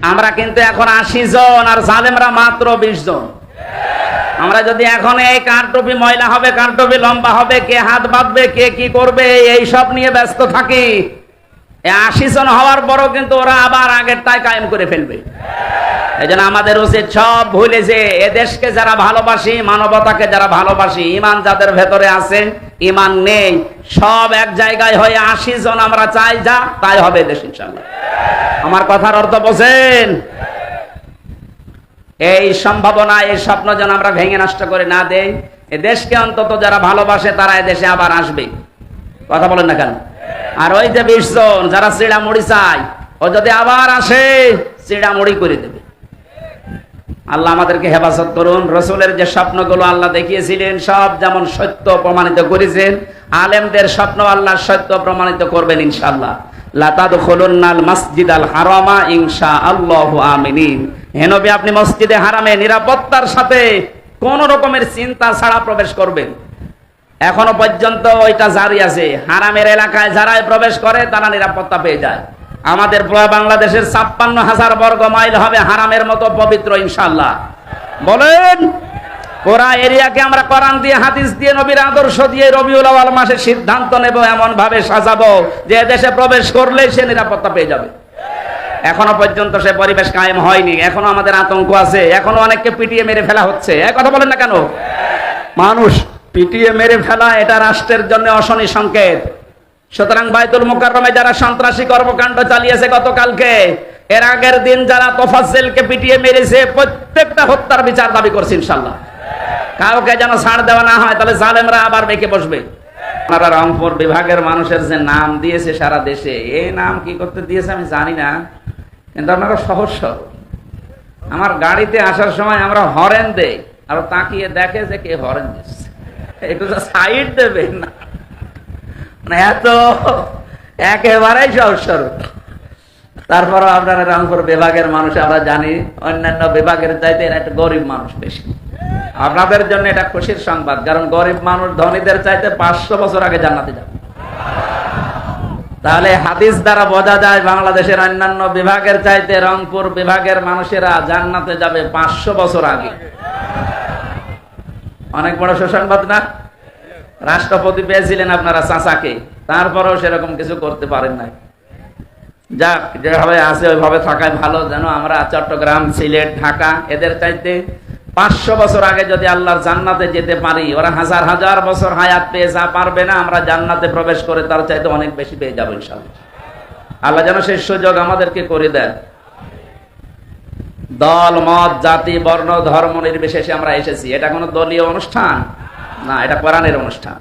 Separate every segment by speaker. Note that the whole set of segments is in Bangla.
Speaker 1: আমরা কিন্তু এখন 80 জন আর জালেমরা মাত্র 20 জন। আমরা যদি এখন এই কার টুপি ময়লা হবে, কার টুপি লম্বা হবে, কে হাত বাঁধবে, কে কি করবে, এই সব নিয়ে ব্যস্ত থাকি, 80 জন হওয়ার পরও কিন্তু ওরা আবার আগেরটাই কায়েম করে ফেলবে। এই জন্য আমাদের উচিত সব ভুলে যে এ দেশকে যারা ভালোবাসি, মানবতাকে যারা ভালোবাসি, ইমান যাদের ভেতরে আছে, ইমান নেই, সব এক জায়গায় হয়ে 80 জন আমরা চাই, যা তাই হবে দেশ ইনশাআল্লাহ। আমার কথার অর্থ বোঝেন? এই সম্ভাবনা, এই স্বপ্ন যেন আমরা ভেঙে নষ্ট করে না দেই। এ দেশকে অন্তত যারা ভালোবাসে তারা এ দেশে আবার আসবে। কথা বলেন না কেন? আর ওই যে 20 জন যারা চিড়া মুড়ি চায়, ও যদি আবার আসে চিড়া মুড়ি করে দেবে। আল্লাহ আমাদেরকে হেফাজত করুন। রসুলের যে স্বপ্নগুলো আল্লাহ দেখিয়েছিলেন সব যেমন সত্য প্রমাণিত করেছেন, আলেমদের স্বপ্ন আল্লাহ সত্য প্রমাণিত করবেন ইনশাআল্লাহ। লা তাদখুলুন্নাল মাসজিদাল হারামা ইনশাআল্লাহু আমিনিন। হে নবী, আপনি মসজিদে হারামে নিরাপত্তার সাথে কোন রকমের চিন্তা ছাড়া প্রবেশ করবেন। এখনো পর্যন্ত ওইটা জারি আছে। হারামের এলাকায় যারাই প্রবেশ করে তারা নিরাপত্তা পেয়ে যায়। আমাদের পুরো বাংলাদেশের 56,000 বর্গ মাইল হবে হারামের মতো পবিত্র ইনশাআল্লাহ। বলেন, পুরা এরিয়াকে আমরা কোরআন দিয়ে, হাদিস দিয়ে, নবীর আদর্শ দিয়ে রবিউল আউয়াল মাসে সিদ্ধান্ত নেব, এমন ভাবে সাজাবো যে দেশে প্রবেশ করলে সে নিরাপত্তা পেয়ে যাবে। এখনো পর্যন্ত সে পরিবেশ কায়েম হয়নি। এখনো আমাদের আতঙ্ক আছে। এখনো অনেককে পিটিয়ে মেরে ফেলা হচ্ছে। এক কথা বলেন না কেন? মানুষ পিটিয়ে মেরে ফেলা এটা রাষ্ট্রের জন্য অশনি সংকেত। সুতরাং বাইতুল মুকাররমে যারা সন্ত্রাসী কর্মকাণ্ড চালিয়েছে গতকালকে, এর আগের দিন যারা তোফাজ্জেলকে পিটিয়ে মেরেছে, প্রত্যেকটা হত্যার বিচার দাবি করছে ইনশাআল্লাহ। কাউকে যেন ছাড় দেওয়া না হয়, তাহলে জালেমরা আবার বেঁকে বসবে। আপনারা রংপুর বিভাগের মানুষের যে নাম দিয়েছে সারা দেশে, এই নাম কি করতে দিয়েছে আমি জানি না, কিন্তু আপনারা সহজ সরল। আমার গাড়িতে আসার সময় আমরা হরেন দেই, আর তাকিয়ে দেখে যে কে হরেন দিচ্ছে, একটু সাইড দেবে না, মানে এত একেবারেই সহজ সরল। তারপরও আপনারা রংপুর বিভাগের মানুষ, আমরা জানি অন্যান্য বিভাগের চাইতে এরা একটু গরিব মানুষ বেশি। আপনাদের জন্য এটা খুশির সংবাদ, কারণ গরিব মানুষ ধনীদের চাইতে 500 বছর আগে জান্নাতে যাবে। তাহলে হাদিস দ্বারা বোঝা যায় বাংলাদেশের অন্যান্য বিভাগের চাইতে রংপুর বিভাগের মানুষেরা জান্নাতে যাবে 500 বছর আগে। অনেক বড় সুসংবাদ না? রাষ্ট্রপতি পেয়েছিলেন আপনারা চাচাকে, তারপরেও সেরকম কিছু করতে পারেন নাই। যাক, যেভাবে আছে ওইভাবে থাকাই ভালো। যেন আমরা চট্টগ্রাম, সিলেট, ঢাকা এদের চাইতে 500 বছর আগে যদি আল্লাহর জান্নাতে যেতে পারি, ওরা হাজার হাজার বছর হায়াত পেয়ে যা পারবে না, আমরা জান্নাতে প্রবেশ করে তার চাইতে অনেক বেশি পেয়ে যাবো ইনশাআল্লাহ। আল্লাহ যেন সেই সুযোগ আমাদেরকে করে দেন। দল, মত, জাতি, বর্ণ, ধর্ম নির্বিশেষে আমরা এসেছি। এটা কোনো দলীয় অনুষ্ঠান না, এটা কোরআনের অনুষ্ঠান।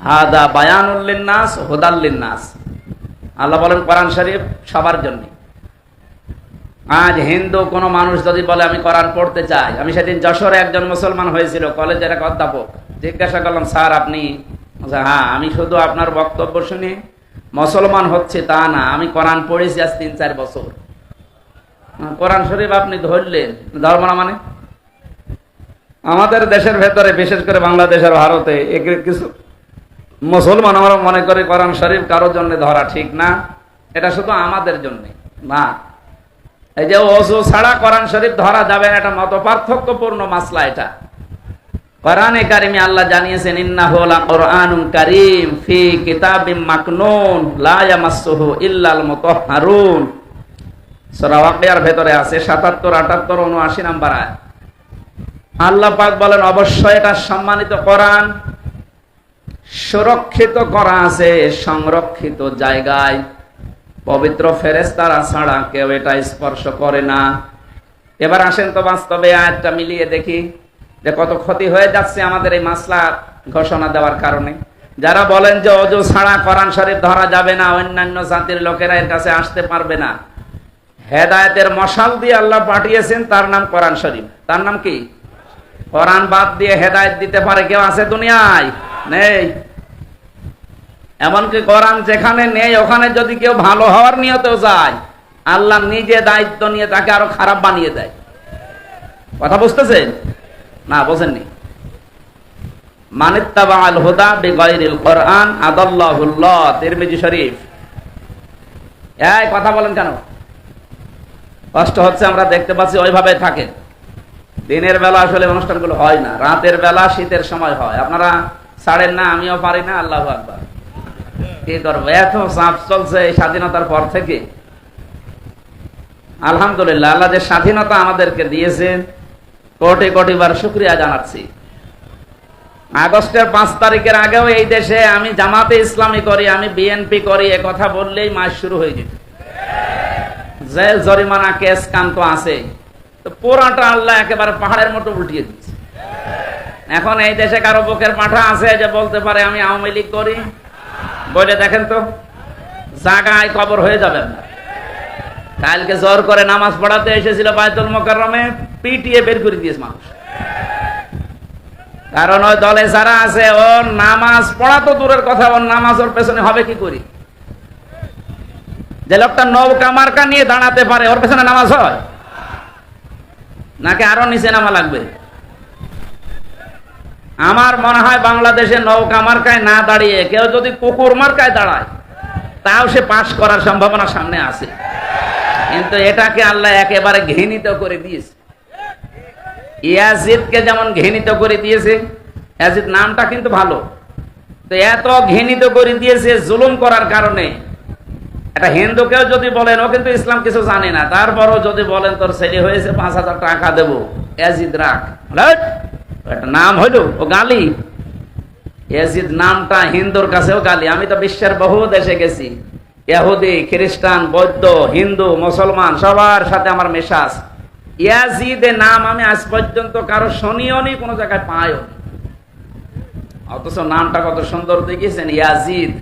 Speaker 1: হাদা বায়ানুল লিন্নাস হুদাল লিন্নাস। আল্লাহ বলেন কোরআন শরীফ সবার জন্য। আজ হিন্দু কোন মানুষ যদি বলে আমি কোরআন পড়তে চাই, আমি সেদিন যশোরে একজন মুসলমান হয়েছিল, কলেজের এক অধ্যাপক, জিজ্ঞাসা করলাম স্যার আপনি? হ্যাঁ, আমি শুধু আপনার বক্তব্য শুনে মুসলমান হচ্ছে তা না, আমি কোরআন পড়েছি আজ 3-4 বছর। কোরআন শরীফ আপনি ধরলেন, ধর্ম না মানে? আমাদের দেশের ভেতরে, বিশেষ করে বাংলাদেশের ভারতে কিছু মুসলমান আমরা মনে করি কোরআন শরীফ কারোর জন্য ধরা ঠিক না, এটা শুধু আমাদের জন্য না। এই যে ওযু ছাড়া কোরআন শরীফ ধরা যাবে না, এটা মত পার্থক্যপূর্ণ মাসলা। এটা কোরআনে কারিমে আল্লাহ জানিয়েছেন ইন্নাহু লাকুরআনুন কারীম ফি কিতাবিম মাকনুন লা ইয়ামাসসুহু ইল্লাল মুতাহহারুন। সূরা ওয়াকিয়ার ভেতরে আছে 77, 78, 79 নাম্বার আয়াত। আল্লাহ পাক বলেন অবশ্যই এটা সম্মানিত কোরআন, সুরক্ষিত করা আছে সংরক্ষিত জায়গায়, পবিত্র ফেরেশতারা ছাড়া কেউ এটা স্পর্শ করে না। এবার আসেন তো বাস্তবে আয়াতটা মিলিয়ে দেখি যে কত ক্ষতি হয়ে যাচ্ছে আমাদের এই মাসলা ঘোষণা দেওয়ার কারণে। যারা বলেন যে ওযু ছাড়া কোরআন শরীফ ধরা যাবে না, অন্যান্য জাতির লোকেরা এর কাছে আসতে পারবে না, হেদায়েতের মশাল দিয়ে আল্লাহ পাঠিয়েছেন, তার নাম কোরআন শরীফ। তার নাম কি? কোরআন বাদ দিয়ে হেদায়েত দিতে পারে কেউ আছে দুনিয়ায়? নেই। এমনকি কোরআন যেখানে নেই ওখানে যদি কেউ ভালো হওয়ার নিয়তেও যায়, আল্লাহ নিজে দায়িত্ব নিয়ে তাকে আরো খারাপ বানিয়ে দেয়। কথা বুঝতেছেন না? বোঝেননি? মানিত্তাবাআল হুদা বিগাইরিল কোরআন আদাল্লাহুল্লাহ, তিরমিজি শরীফ। এই কথা বলেন কেন? কষ্ট হচ্ছে আমরা দেখতে পাচ্ছি, ওইভাবে থাকে। দিনের বেলা আসলে অনুষ্ঠানগুলো হয় না, রাতের বেলা শীতের সময় হয়। আপনারা ছাড়েন না, আমিও পারি না। আল্লাহু আকবার। কি করবো, এত চাপ চলছে এই স্বাধীনতার পর থেকে। আলহামদুলিল্লাহ, আল্লাহ যে স্বাধীনতা আমাদেরকে দিয়েছেন, কোটি কোটি বার শুকরিয়া জানাচ্ছি। আগস্টের 5 তারিখের আগেও এই দেশে আমি জামাতে ইসলামী করি, আমি বিএনপি করি, এ কথা বললেই মাস শুরু হয়ে যেত। জেল জরিমানা কেস কান তো আছে, তো পুরাটা আল্লাহ একেবারে পাহাড়ের মতো উল্টিয়ে দিচ্ছে। এখন এই দেশে কারো বুকের পাঠা আছে যে বলতে পারে আমি আওয়ামী লীগ করি? বলে দেখেন তো, জায়গায় কবর হয়ে যাবেন না। কালকে জোর করে নামাজ পড়াতে এসেছিল বায়তুল মোকাররমে, পিটিয়ে বের করে দিয়েছে মানুষ। কারণ ওই দলে যারা আছে, ও নামাজ পড়া তো দূরের কথা, ওর নামাজ ওর পেছনে হবে কি করি? যে লোকটা নৌকা মার্কা নিয়ে দাঁড়াতে পারে, ওর পেছনে নামাজ হয় নাকি আরো নিচে নামা লাগবে? আমার মনে হয় বাংলাদেশে নৌকা মার্কায় না দাঁড়িয়ে কেউ যদি কুকুর মার্কায় দাঁড়ায়, তাও সে পাশ করার সম্ভাবনা সামনে আছে। কিন্তু এটাকে আল্লাহ একেবারে ঘৃণিত করে দিয়েছে। ইয়াজিদকে যেমন ঘৃণিত করে দিয়েছে, ইয়াজিদ নামটা কিন্তু ভালো, তো এত ঘৃণিত করে দিয়েছে জুলুম করার কারণে। একটা হিন্দুকেও যদি বলেন, ও কিন্তু ইসলাম কিছু জানে না, তারপরও যদি বলেন তোর ছেলে হয়েছে 5,000 টাকা দেবো, ইয়াজিদ রাখ, একটা নাম হইল, ও গালি। ইয়াজিদ নামটা হিন্দুর কাছেও গালি। আমি তো বিশ্বের বহু দেশে গেছি, ইহুদি, খ্রিস্টান, বৌদ্ধ, হিন্দু, মুসলমান সবার সাথে আমার মেশাজ। ইয়াজিদের নাম আমি আজ পর্যন্ত কারো শুনিও নি, কোনো জায়গায় পাইও নি। অথচ নামটা কত সুন্দর দেখিয়েছেন, ইয়াজিদ।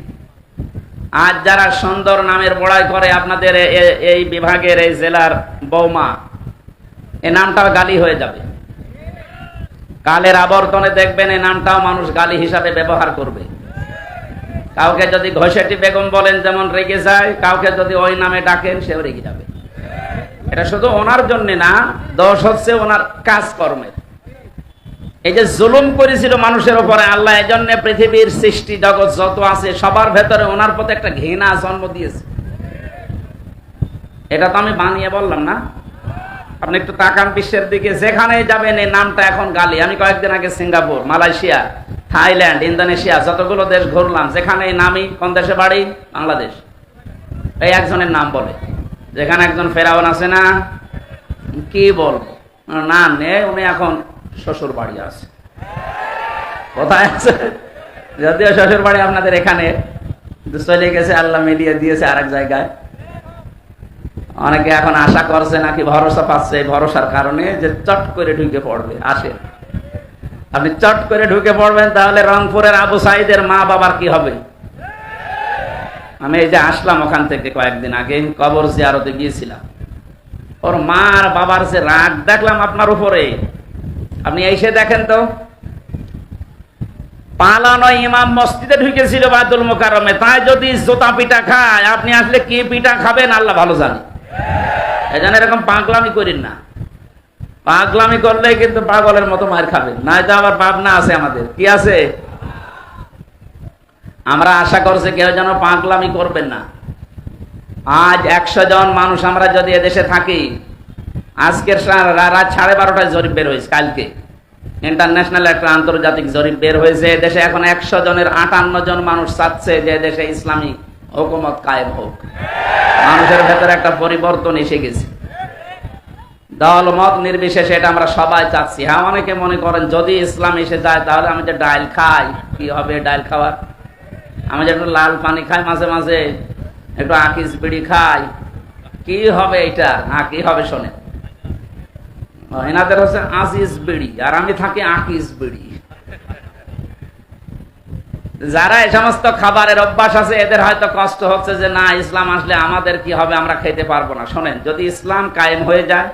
Speaker 1: আজ যারা সুন্দর নামের বড়াই করে, আপনাদের এই বিভাগের এই জেলার বৌমা, এই নামটাও গালি হয়ে যাবে। কালের আবর্তনে দেখবেন এই নামটাও মানুষ গালি হিসাবে ব্যবহার করবে। কাউকে যদি ঘষেটি বেগম বলেন যেমন রেগে যায়, কাউকে যদি ওই নামে ডাকেন সেও রেগে যাবে। এটা শুধু ওনার জন্য না, দোষ হচ্ছে ওনার কাজকর্মের। এই যে জুলুম করেছিল মানুষের উপরে আল্লাহ, এই জন্য পৃথিবীর সৃষ্টি জগৎ যত আছে সবার ভেতরে ওনার প্রতি একটা ঘৃণা জন্ম দিয়েছে। এটা তো আমি বানিয়ে বললাম না। আপনি একটু তাকান বিশ্বের দিকে, যেখানে যাবেন এই নামটা এখন গালি। আমি কয়েকদিন আগে সিঙ্গাপুর, মালয়েশিয়া, থাইল্যান্ড, ইন্দোনেশিয়া যতগুলো দেশ ঘুরলাম, যেখানে নামি, কোন দেশে বাড়ি? বাংলাদেশ। এই একজনের নাম বলে, যেখানে একজন ফেরাউন আছে না, কি বলবো না, নে উনি এখন শ্বশুর বাড়ি আছে। কোথায় আছে? যদিও শ্বশুর বাড়ি আপনাদের এখানে, চলে গেছে, আল্লাহ মিলিয়ে দিয়েছে আরেক জায়গায়। অনেকে এখন আশা করছে নাকি, ভরসা পাচ্ছে, এই ভরসার কারণে যে চট করে ঢুকে পড়বে। আসে, আপনি চট করে ঢুকে পড়বেন, তাহলে রংপুরের আবু সাইদের মা বাবার কি হবে? আমি এই যে আসলাম ওখান থেকে কয়েকদিন আগে, কবর জিয়ারতে গিয়েছিলাম, ওর মা আর বাবার যে রাগ দেখলাম আপনার উপরে। আপনি এসে দেখেন তো, পালানো ইমাম মসজিদে ঢুকেছিল বায়তুল মোকাররমে, তাই যদি জুতা পিটা খায়, আপনি আসলে কি পিটা খাবেন আল্লাহ ভালো জানে। এই জন্য এরকম পাগলামি করেন না। পাগলামি করলে কিন্তু পাগলের মতো মার খাবেন, নাই তো আবার ভাবনা আছে আমাদের। কি আছে? আমরা আশা করছি কেউ যেন পাগলামি করবেন না। আজ 100 জন মানুষ আমরা যদি এদেশে থাকি, আজকের রাত 12:30টায় জরিপ বের হয়েছে, কালকে ইন্টারন্যাশনাল একটা আন্তর্জাতিক জরিপ বের হয়েছে। দেশে এখন 100 জনের 58 জন মানুষ চাচ্ছে যে দেশে ইসলামী হুকুমত কায়েম হোক। মানুষের ভেতরে একটা পরিবর্তন এসে গেছে, দল মত নির্বিশেষে এটা আমরা সবাই চাচ্ছি। হ্যাঁ, অনেকে মনে করেন যদি ইসলাম এসে যায় তাহলে আমি যে ডাইল খাই, কি হবে ডাইল খাওয়ার? আমি যে একটু লাল পানি খাই মাঝে মাঝে, একটু আকিস বিড়ি খাই, কি হবে এটা? কি হবে শোনে, এনাদের হচ্ছে আজিজ বিড়ি, আর আমি থাকি আকিস বিড়ি। যারা এই সমস্ত খাবারের অভ্যাস আছে, এদের হয়তো কষ্ট হচ্ছে যে না, ইসলাম আসলে আমাদের কি হবে, আমরা খেতে পারবো না। শোনেন, যদি ইসলাম কায়েম হয়ে যায়,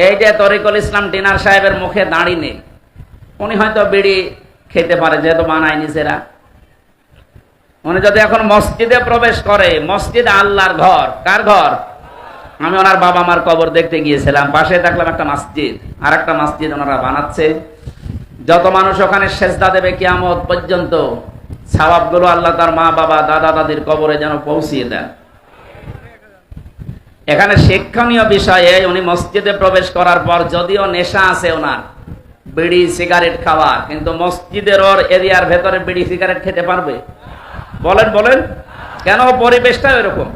Speaker 1: এই যে তরিকুল ইসলাম ডিনার সাহেবের মুখে দাঁড়ি নেই, উনি হয়তো বিড়ি খেতে পারে, যেহেতু বানায় নিজেরা। উনি যদি এখন মসজিদে প্রবেশ করে, মসজিদ আল্লাহর ঘর, কার ঘর? আমি ওনার বাবা মার কবর দেখতে গিয়েছিলাম, পাশে দেখলাম একটা মসজিদ, আর একটা মসজিদ ওনারা বানাচ্ছে। যত মানুষ ওখানে সেজদা দেবে কিয়ামত পর্যন্ত, সওয়াবগুলো আল্লাহ তার মা বাবা দাদা দাদির কবরে যেন পৌঁছিয়ে দেন। এখানে শিক্ষণীয় বিষয়ে উনি মসজিদে প্রবেশ করার পর যদিও নেশা আছে ওনার বিড়ি সিগারেট খাওয়া, কিন্তু মসজিদের ওর এরিয়ার ভেতরে বিড়ি সিগারেট খেতে পারবে? বলেন বলেন, কেন? পরিবেশটা এরকম।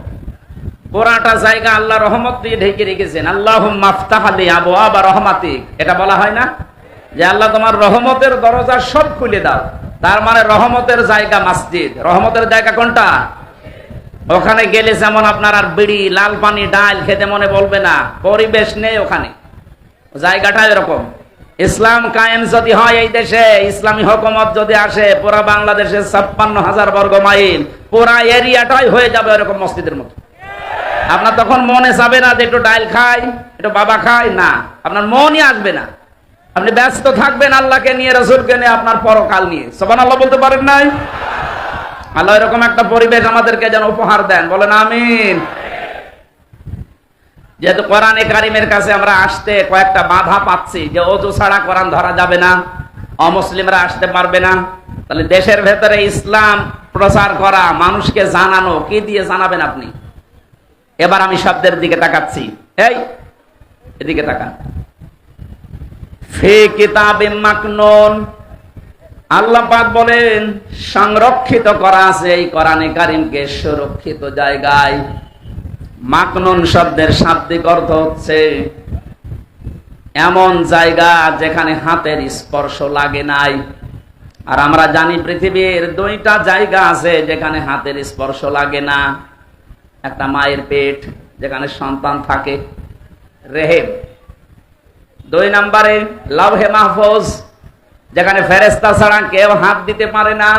Speaker 1: পুরাটা জায়গা আল্লাহ রহমত দিয়ে ঢেকে রেখেছেন। আল্লাহুম্মা আফতাহ লি আবওয়াবা রাহমাতিক, এটা বলা হয় না যে আল্লাহ তোমার রহমতের দরজা সব খুলে দাও? তার মানে রহমতের জায়গা মসজিদ। রহমতের জায়গা কোনটা? ওখানে গেলে যেমন আপনার আর বিড়ি, লাল পানি, ডাল খেতে মনে বলবে না, পরিবেশ নেই ওখানে, জায়গাটা এরকম। ইসলাম কায়েম যদি হয় এই দেশে, ইসলামী হুকুমত যদি আসে, পুরা বাংলাদেশে 56,000 বর্গ মাইল পুরা এরিয়াটাই হয়ে যাবে এরকম মসজিদের মতো। আপনার তখন মনে যাবে না যে একটু ডাইল খাই, একটু বাবা খাই, না, আপনার মনই আসবে না। আপনি ব্যস্ত থাকবেন আল্লাহকে নিয়ে, রাসূলকে নিয়ে, আপনার পরকাল নিয়ে। সুবহানাল্লাহ বলতে পারেন নাই? আল্লাহ এরকম একটা পরিবেশ আমাদেরকে যেন উপহার দেন, বলেন আমিন। যেহেতু কোরআনে কারিমের কাছে আমরা আসতে কয়েকটা বাধা পাচ্ছি, যে ওযু ছাড়া কোরআন ধরা যাবে না, অমুসলিমরা আসতে পারবে না, তাহলে দেশের ভেতরে ইসলাম প্রচার করা, মানুষকে জানানো, কি দিয়ে জানাবেন আপনি? এবার আমি শব্দের দিকে তাকাচ্ছি, এই এদিকে তাকান। ফি কিতাবিম মাকনুন, আল্লাহ পাক বলেন সংরক্ষিত করা আছে এই কোরআনে কারিমকে সুরক্ষিত জায়গায়। মাকনুন শব্দের শাব্দিক অর্থ হচ্ছে এমন জায়গা যেখানে হাতের স্পর্শ লাগে নাই। আর আমরা জানি পৃথিবীর দুইটা জায়গা আছে যেখানে হাতের স্পর্শ লাগে না। একটা মায়ের পেট, যেখানে সন্তান থাকে, রেহেম। 2 নম্বরে লাওহে মাহফুজ, যেখানে ফেরেশতা ছাড়া কেউ হাত দিতে পারে না।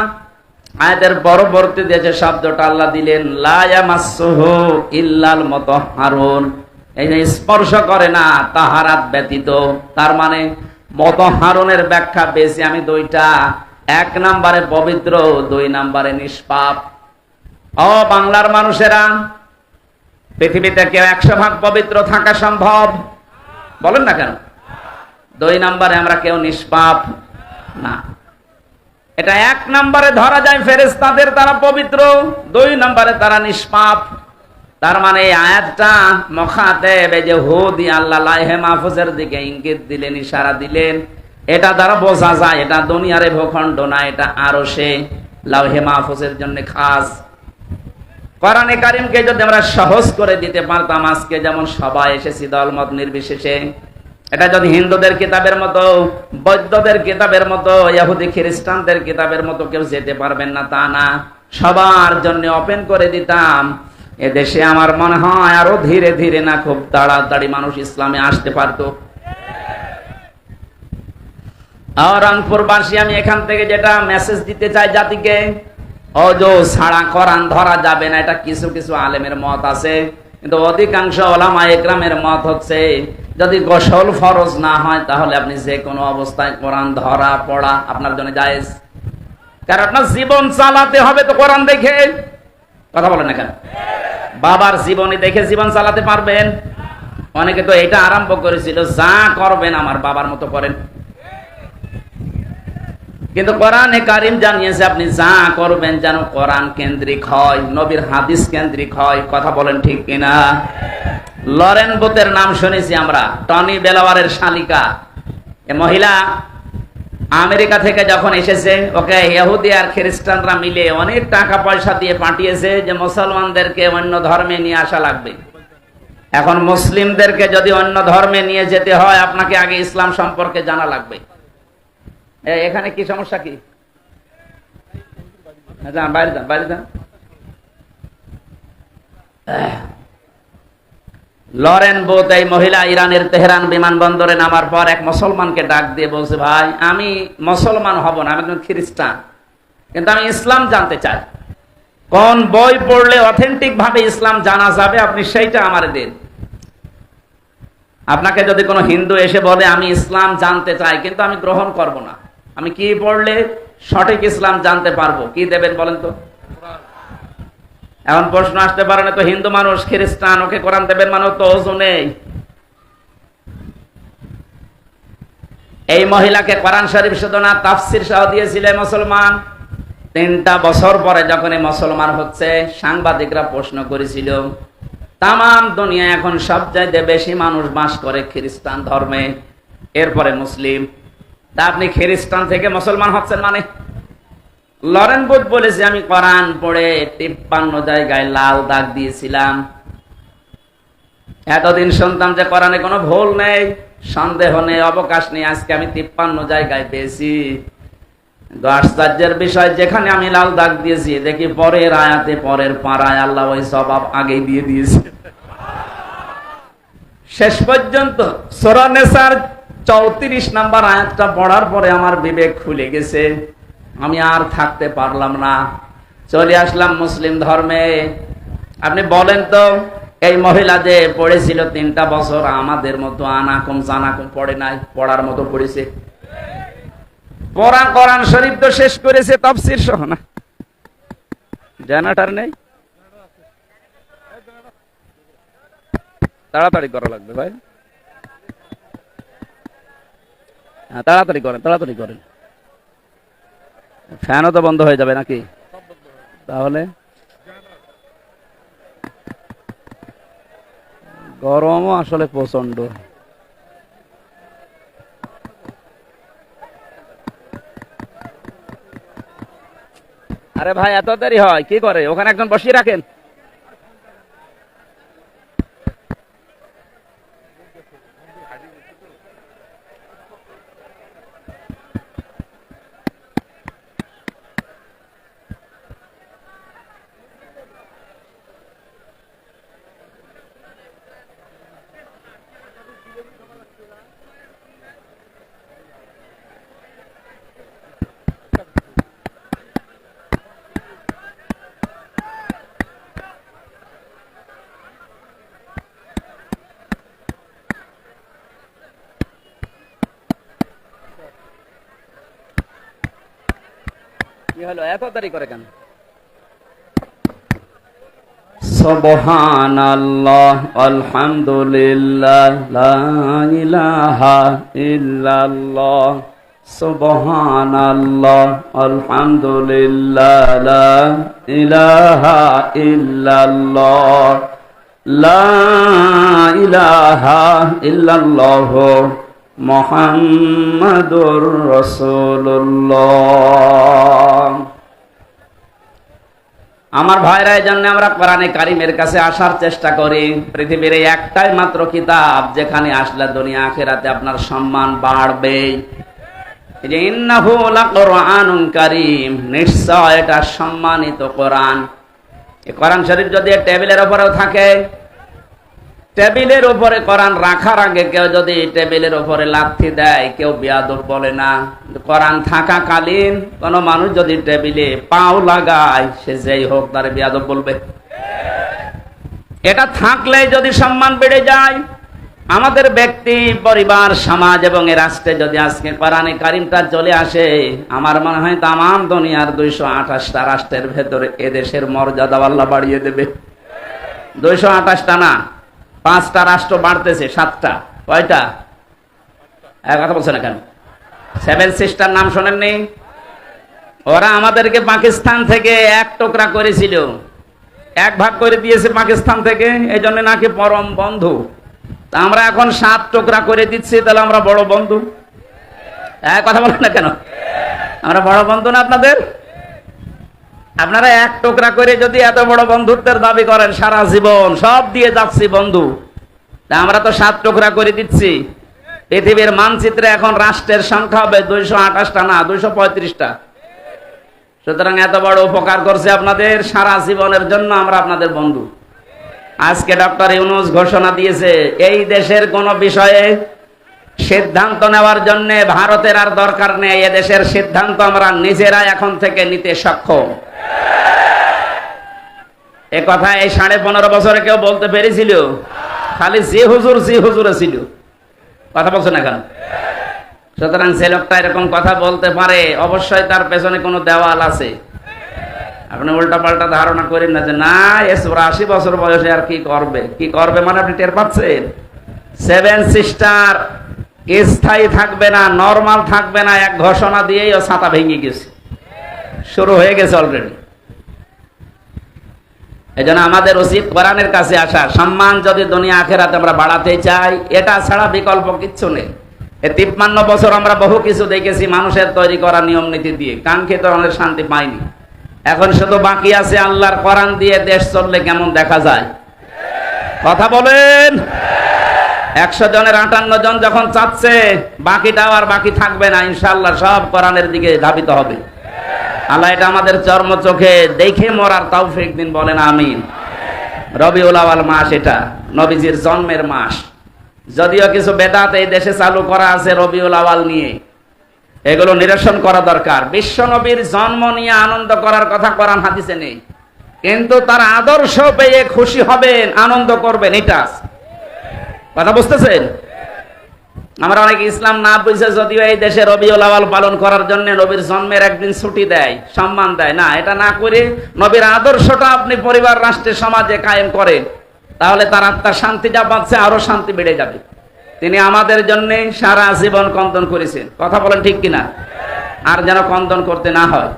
Speaker 1: আয়াতের পরবর্তীতে যে শব্দটা আল্লাহ দিলেন, লা ইয়ামাসসুহু ইল্লাল মুতাহহারুন, এই যে স্পর্শ করে না তাহারাত ব্যতীত। তার মানে মুতাহহারুনের ব্যাখ্যা বেশি আমি 2টা, 1 নম্বরে পবিত্র, 2 নম্বরে নিষ্পাপ। ও বাংলার মানুষেরা, পৃথিবীতে কেউ 100% পবিত্র থাকা সম্ভব? বলেন না কেন? 2 নম্বরে আমরা কেউ নিষ্পাপ না। এটা 1 নম্বরে ধরা যায় ফেরেশতাদের, তারা পবিত্র, 2 নম্বরে তারা নিষ্পাপ। তার মানে এই আয়াতটা মুখাতেব, এই যে হু দিয়ে আল্লাহ লাওহে মাহফুজের দিকে ইঙ্গিত দিলেন, ইশারা দিলেন, এটা দ্বারা বোঝা যায় এটা দুনিয়ার ভূখণ্ড না, এটা আরশে লাওহে মাহফুজের জন্য খাস। কোরআনে কারিমকে যদি আমরা সহজ করে দিতে পারতাম, আজকে যেমন সবাই এসেছি দলমত নির্বিশেষে, এটা যদি হিন্দুদের কিতাবের মতো, বৌদ্ধদের কিতাবের মতো, ইহুদি খ্রিস্টানদের কিতাবের মতো কেউ যেতে পারবেন না তা না, সবার জন্য ওপেন করে দিতাম, এদেশে আমার মনে হয় আরো ধীরে ধীরে না খুব তাড়াতাড়ি মানুষ ইসলামে আসতে পারতো। আর রংপুরবাসী, আমি এখান থেকে যেটা মেসেজ দিতে চাই জাতিকে, ওযু ছাড়া কোরআন ধরা যাবে না, এটা কিছু কিছু আলেমের মত আছে, কিন্তু অধিকাংশ ওলামা ইকরামের মত হচ্ছে যদি গোসল ফরজ না হয় তাহলে আপনি যে কোনো অবস্থায় কোরআন ধরা পড়া আপনার জন্য জায়েজ। কারণ আপনার জীবন চালাতে হবে তো কোরআন দেখে। কথা বলেন না কেন? বাবার জীবনী দেখে জীবন চালাতে পারবেন? অনেকে তো এটা আরম্ভ করেছিল, যা করবেন আমার বাবার মতো করেন। কিন্তু কোরআনে কারিম জানিয়েছে আপনি যা করবেন যেন কোরআন কেন্দ্রিক হয়, নবীর হাদিস কেন্দ্রিক হয়। কথা বলেন ঠিক কিনা? লরেন বুথের নাম শুনেছি আমরা, টনি বেলাওয়ারের শালিকা। এ মহিলা আমেরিকা থেকে যখন এসেছে, ওকে ইহুদি আর খ্রিস্টানরা মিলে অনেক টাকা পয়সা দিয়ে পাঠিয়েছে যে মুসলমানদেরকে অন্য ধর্মে নিয়ে আসা লাগবে। এখন মুসলিমদেরকে যদি অন্য ধর্মে নিয়ে যেতে হয়, আপনাকে আগে ইসলাম সম্পর্কে জানা লাগবে। এখানে কি সমস্যা? কি যান বাইরে, যান বাইরে যান। লরেন বুথ এই মহিলা ইরানের তেহরান বিমানবন্দরে নামার পর এক মুসলমানকে ডাক দিয়ে বলছে, ভাই আমি মুসলমান হব না, আমি একজন খ্রিস্টান, কিন্তু আমি ইসলাম জানতে চাই। কোন বই পড়লে অথেন্টিক ভাবে ইসলাম জানা যাবে আপনি সেইটা আমারে দিন। আপনাকে যদি কোনো হিন্দু এসে বলে আমি ইসলাম জানতে চাই কিন্তু আমি গ্রহণ করব না, আমি কি পড়লে সঠিক ইসলাম জানতে পারবো, কি দেবেন বলেন তো? এখন প্রশ্ন আসতে পারে না, তো হিন্দু মানুষ খ্রিস্টান, ওকে কোরআন দেবেন মানে তো ওযু নেই। এই মহিলাকে কোরআন শরীফ শুধু না তাফসীর সহ দিয়েছিল মুসলমান। 3টা বছর পরে যখন এই মুসলমান হচ্ছে, সাংবাদিকরা প্রশ্ন করেছিল তামাম দুনিয়া এখন সবচাইতে বেশি মানুষ বাস করে খ্রিস্টান ধর্মে, এরপরে মুসলিম। তা আপনি খ্রিস্টান থেকে মুসলমান হচ্ছেন মানে? লরেন বুথ বলেছে, আমি কোরআন পড়ে 53 জায়গায় লাল দাগ দিয়েছিলাম। এতদিন শুনতাম যে কোরআনে কোনো ভুল নেই, সন্দেহ নেই, অবকাশ নেই। আজকে আমি 53 জায়গায় পেয়েছি। আশ্চর্যের বিষয়, যেখানে আমি লাল দাগ দিয়েছি দেখি পরের আয়াতে, পরের পাড়ায় আল্লাহ ওই সওয়াব আগেই দিয়ে দিয়েছে। শেষ পর্যন্ত সূরা নিসার 34 নম্বর আয়াতটা পড়ার পরে আমার বিবেক খুলে গেছে, আমি আর থাকতে পারলাম না, চলে আসলাম মুসলিম ধর্মে। আপনি বলেন তো, এই মহিলা যে পড়েছিল 3টা বছর, আমাদের মতো আনাকুম জানাকুম পড়ে নাই, পড়ার মতো পড়েছে। কোরআন শরীফ তো শেষ করেছে তাফসীর সহ না, জানাটার নেই। তাড়াতাড়ি করা লাগবে ভাই, তাড়াতাড়ি করেন, তাড়াতাড়ি করেন। ফ্যানও তো বন্ধ হয়ে যাবে নাকি? তাহলে গরমও আসলে প্রচন্ড। আরে ভাই, এত দেরি হয় কি করে? ওখানে একজন বসিয়ে রাখেন। কি হলো, এত দেরি করে কেন? সুবহানাল্লাহ, আলহামদুলিল্লাহ, লা ইলাহা ইল্লাল্লাহ। সুবহানাল্লাহ, আলহামদুলিল্লাহ, লা ইলাহা ইল্লাল্লাহ, লা ইলাহা ইল্লাল্লাহ, মুহাম্মাদুর রাসূলুল্লাহ। আমার ভাইরা, এই জন্য আমরা কোরআনে কারিমের কাছে আসার চেষ্টা করি। পৃথিবীর একটাই মাত্র কিতাব যেখানে আসলে দুনিয়া আখিরাতে আপনার সম্মান বাড়বে। ইন্নাহু লাকুরআনুন কারীম, নিশ্চয় এটা সম্মানিত কোরআন। এই কোরআন শরীফ যদি টেবিলের উপরেও থাকে, টেবিলের উপরে কোরআন রাখার আগে কেউ যদি টেবিলের উপরে লাথি দেয়, কেউ বেয়াদব বলে না। কোরআন থাকাকালীন কোন মানুষ যদি টেবিলে পাও লাগায়, সে যেই হোক তারে বেয়াদব বলবে। এটা থাকলে যদি সম্মান বেড়ে যায়, আমাদের ব্যক্তি, পরিবার, সমাজ এবং এই রাষ্ট্রে যদি আজকে কোরআনে কারিমটা চলে আসে, আমার মনে হয় তামাম দুনিয়ার 228টা রাষ্ট্রের ভেতরে এদেশের মর্যাদা আল্লাহ বাড়িয়ে দেবে। 228টা না, 5টা রাষ্ট্র বাড়তেছে, 7টা। কয়টা? এক কথা বলছে না কেন? 7 সিস্টার নাম শোনেননি? ওরা আমাদেরকে পাকিস্তান থেকে এক টুকরা করেছিল, এক ভাগ করে দিয়েছে পাকিস্তান থেকে, এই জন্য নাকি পরম বন্ধু। তা আমরা এখন 7 টুকরা করে দিচ্ছি, তাহলে আমরা বড় বন্ধু? এক কথা বলেন না কেন? আমরা বড় বন্ধু না আপনাদের? আপনারা এক টুকরা করে যদি এত বড় বন্ধুত্বের দাবি করেন, সারা জীবন সব দিয়ে যাচ্ছি বন্ধু, তা আমরা তো 7 টুকরা করে দিচ্ছি। পৃথিবীর মানচিত্রে এখন রাষ্ট্রের সংখ্যা হবে 228টা না, 235টা। সুতরাং এত বড় উপকার করছে আপনাদের, সারা জীবনের জন্য আমরা আপনাদের বন্ধু। আজকে ডক্টর ইউনূস ঘোষণা দিয়েছে, এই দেশের কোন বিষয়ে সিদ্ধান্ত নেওয়ার জন্য ভারতের আর দরকার নেই, এদেশের সিদ্ধান্ত আমরা নিজেরা এখন থেকে নিতে সক্ষম। এ কথা এই 15.5 বছরে কেউ বলতে পেরেছিল? খালি জি হুজুর জি হুজুরে ছিল। কথা বলছে না কেন? সুতরাং যে লোকটা এরকম কথা বলতে পারে, অবশ্যই তার পেছনে কোনো দেওয়াল আছে। আপনি উল্টা পাল্টা ধারণা করেন না যে না, 80 বছর বয়সে আর কি করবে। কি করবে মানে আপনি টের পাচ্ছেন? 7 সিস্টার স্থায়ী থাকবে না, নরমাল থাকবে না, এক ঘোষণা দিয়েই ও ছাতা ভেঙে গেছে, শুরু হয়ে গেছে অলরেডি। এজন্য আমাদের উচিত কোরআনের কাছে আসা। সম্মান যদি দুনিয়া আখেরাতে আমরা বাড়াতে চাই, এটা ছাড়া বিকল্প কিচ্ছু নেই। 53 বছর আমরা বহু কিছু দেখেছি মানুষের তৈরি করা নিয়ম নীতি দিয়ে, কাঙ্ক্ষিত অনেক শান্তি পাইনি। এখন শুধু বাকি আছে আল্লাহর কোরআন দিয়ে দেশ চললে কেমন দেখা যায়। কথা বলেন। 100 জনের 58 জন যখন চাচ্ছে, বাকিটাও আর বাকি থাকবে না, ইনশাআল্লাহ সব কোরআনের দিকে ধাবিত হবে। আল্লাহ এটা আমাদের চর্ম চোখে দেখে মরার তৌফিক দিন, বলেন আমিন। রবিউল আউয়াল মাস, এটা নবীজির জন্মের মাস। যদিও কিছু বেদাত এই দেশে চালু করা আছে রবিউল আউয়াল নিয়ে, এগুলো নিরসন করা দরকার। বিশ্ব নবীর জন্ম নিয়ে আনন্দ করার কথা কোরআন হাদিসে নেই, কিন্তু তার আদর্শ পেয়ে খুশি হবেন, আনন্দ করবেন, এটা কথা বুঝতেছেন। আমরা অনেক ইসলাম না বুঝে যদিও এই দেশে রবিউল আউয়াল পালন করার জন্য নবীর জন্মের একদিন ছুটি দেয়, সম্মান দেয় না। এটা না করে নবীর আদর্শটা আপনি পরিবার, রাষ্ট্রে, সমাজে কায়েম করেন, তাহলে তার আত্মার শান্তি যা পাচ্ছে আরো শান্তি বেড়ে যাবে। তিনি আমাদের জন্য সারা জীবন কন্দন করেছেন, কথা বলেন ঠিক কিনা। আর যেন কন্দন করতে না হয়।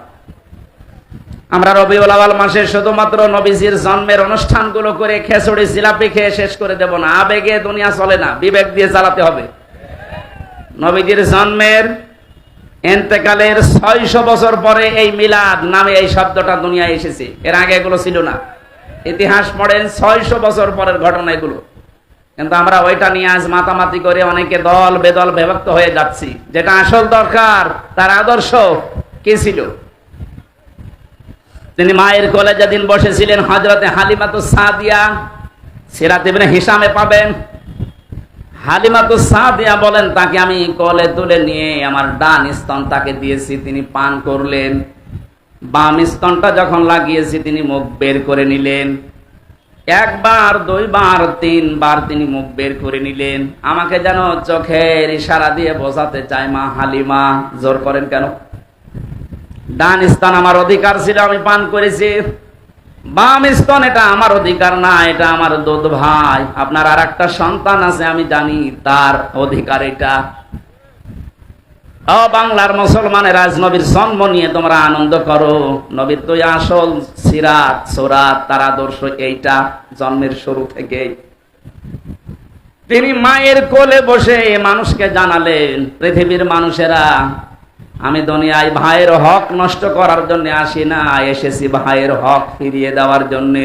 Speaker 1: আমরা রবিউল আউয়াল মাসে শুধুমাত্র নবীজির জন্মের অনুষ্ঠানগুলো করে খেচড়ি জিলাপি খেয়ে শেষ করে দেব না। আবেগে দুনিয়া চলে না, বিবেক দিয়ে চালাতে হবে। নবীজির জন্মের ইন্তেকালের 600 বছর পরে এই মিলাদ নামে এই শব্দটা দুনিয়ায় এসেছে, এর আগে এগুলো ছিল না। ইতিহাস পড়েন, 600 বছর পরের ঘটনা এগুলো। কিন্তু আমরা ওইটা নিয়ে আজ মাতামাতি করে অনেকে দল বেদল বিভক্ত হয়ে যাচ্ছি। যেটা আসল দরকার, তার আদর্শ কি ছিল। তিনি মায়ের কোলে যেদিন বসেছিলেন, হযরতে হালিমাতুস সাদিয়া, সিরাত ইবনে হিশামে পাবেন। হালিমাতুস সাদিয়া বলেন, তাকে আমি কোলে তুলে নিয়ে আমার ডান স্তন তাকে দিয়েছি, তিনি পান করলেন। বাম স্তনটা যখন লাগিয়েছি, তিনি মুখ বের করে নিলেন। একবার, দুইবার, তিনবার তিনি মুখ বের করে নিলেন। আমাকে যেন চোখের ইশারা দিয়ে বোঝাতে চায়, মা হালিমা, জোর করেন কেন? ডান স্তন আমার অধিকার ছিল, আমি পান করেছি। বাম স্তন এটা আমার অধিকার না, এটা আমার দুধ ভাই। আপনার আর একটা সন্তান আছে, আমি জানি তার অধিকার এটা। ও বাংলার মুসলমানের, আজ নবীর জন্ম নিয়ে তোমরা আনন্দ করো। নবীর তো আসল সিরাত, সুরাত, তার আদর্শ এইটা জন্মের শুরু থেকে। তিনি মায়ের কোলে বসে মানুষকে জানালেন, পৃথিবীর মানুষেরা, আমি দুনিয়ায় ভাইয়ের হক নষ্ট করার জন্য আসি না, এসেছি ভাইয়ের হক ফিরিয়ে দেওয়ার জন্য।